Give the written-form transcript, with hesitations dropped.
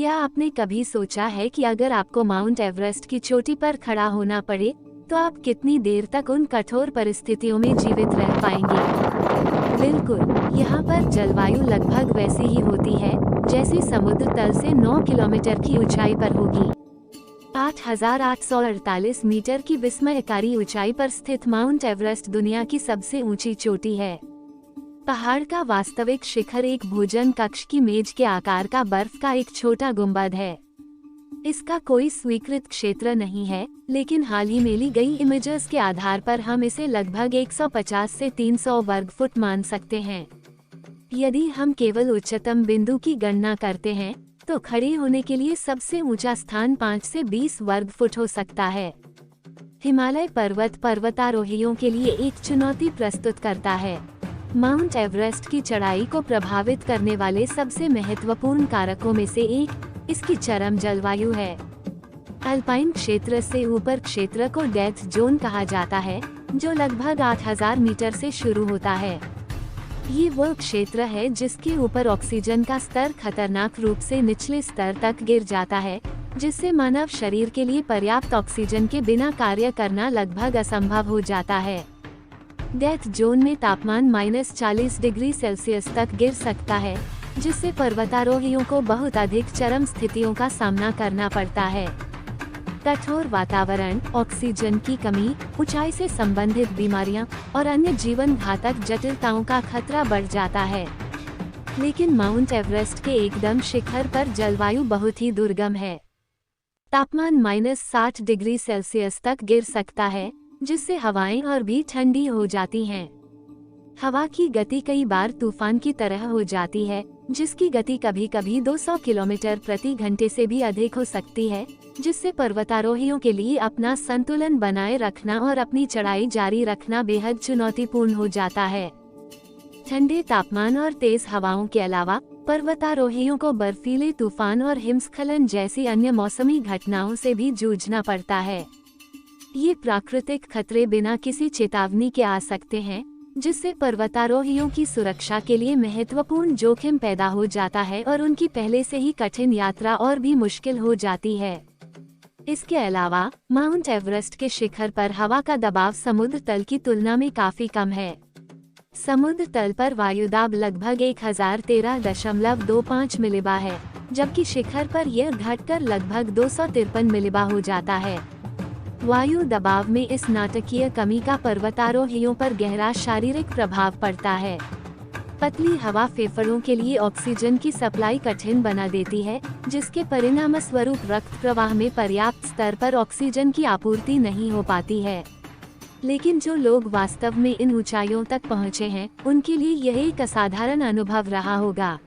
क्या आपने कभी सोचा है कि अगर आपको माउंट एवरेस्ट की चोटी पर खड़ा होना पड़े तो आप कितनी देर तक उन कठोर परिस्थितियों में जीवित रह पाएंगे? बिल्कुल, यहाँ पर जलवायु लगभग वैसी ही होती है जैसी समुद्र तल से 9 किलोमीटर की ऊंचाई पर होगी। 8,848 मीटर की विस्मयकारी ऊंचाई पर स्थित माउंट एवरेस्ट दुनिया की सबसे ऊंची चोटी है। पहाड़ का वास्तविक शिखर एक भोजन कक्ष की मेज के आकार का बर्फ का एक छोटा गुंबद है। इसका कोई स्वीकृत क्षेत्र नहीं है, लेकिन हाल ही में ली गई इमेजेस के आधार पर हम इसे लगभग 150 से 300 वर्ग फुट मान सकते हैं। यदि हम केवल उच्चतम बिंदु की गणना करते हैं तो खड़े होने के लिए सबसे ऊंचा स्थान 5 से 20 वर्ग फुट हो सकता है। हिमालय पर्वत पर्वतारोहियों के लिए एक चुनौती प्रस्तुत करता है। माउंट एवरेस्ट की चढ़ाई को प्रभावित करने वाले सबसे महत्वपूर्ण कारकों में से एक इसकी चरम जलवायु है। अल्पाइन क्षेत्र से ऊपर क्षेत्र को डेथ जोन कहा जाता है, जो लगभग 8,000 मीटर से शुरू होता है। ये वो क्षेत्र है जिसके ऊपर ऑक्सीजन का स्तर खतरनाक रूप से निचले स्तर तक गिर जाता है, जिससे मानव शरीर के लिए पर्याप्त ऑक्सीजन के बिना कार्य करना लगभग असंभव हो जाता है। डेथ जोन में तापमान -40 डिग्री सेल्सियस तक गिर सकता है, जिससे पर्वतारोहियों को बहुत अधिक चरम स्थितियों का सामना करना पड़ता है। कठोर वातावरण, ऑक्सीजन की कमी, ऊंचाई से संबंधित बीमारियां और अन्य जीवन घातक जटिलताओं का खतरा बढ़ जाता है। लेकिन माउंट एवरेस्ट के एकदम शिखर पर जलवायु बहुत ही दुर्गम है। तापमान -60 डिग्री सेल्सियस तक गिर सकता है, जिससे हवाएं और भी ठंडी हो जाती हैं। हवा की गति कई बार तूफान की तरह हो जाती है, जिसकी गति कभी कभी 200 किलोमीटर प्रति घंटे से भी अधिक हो सकती है, जिससे पर्वतारोहियों के लिए अपना संतुलन बनाए रखना और अपनी चढ़ाई जारी रखना बेहद चुनौतीपूर्ण हो जाता है। ठंडे तापमान और तेज हवाओं के अलावा पर्वतारोहियों को बर्फीले तूफान और हिमस्खलन जैसी अन्य मौसमी घटनाओं से भी जूझना पड़ता है। ये प्राकृतिक खतरे बिना किसी चेतावनी के आ सकते हैं, जिससे पर्वतारोहियों की सुरक्षा के लिए महत्वपूर्ण जोखिम पैदा हो जाता है और उनकी पहले से ही कठिन यात्रा और भी मुश्किल हो जाती है। इसके अलावा माउंट एवरेस्ट के शिखर पर हवा का दबाव समुद्र तल की तुलना में काफी कम है। समुद्र तल पर वायुदाब लगभग 1013.25 मिलीबार है, जबकि शिखर पर यह घटकर लगभग 253 मिलीबार हो जाता है। वायु दबाव में इस नाटकीय कमी का पर्वतारोहियों पर गहरा शारीरिक प्रभाव पड़ता है। पतली हवा फेफड़ों के लिए ऑक्सीजन की सप्लाई कठिन बना देती है, जिसके परिणामस्वरूप रक्त प्रवाह में पर्याप्त स्तर पर ऑक्सीजन की आपूर्ति नहीं हो पाती है। लेकिन जो लोग वास्तव में इन ऊंचाइयों तक पहुंचे हैं, उनके लिए यह एक असाधारण अनुभव रहा होगा।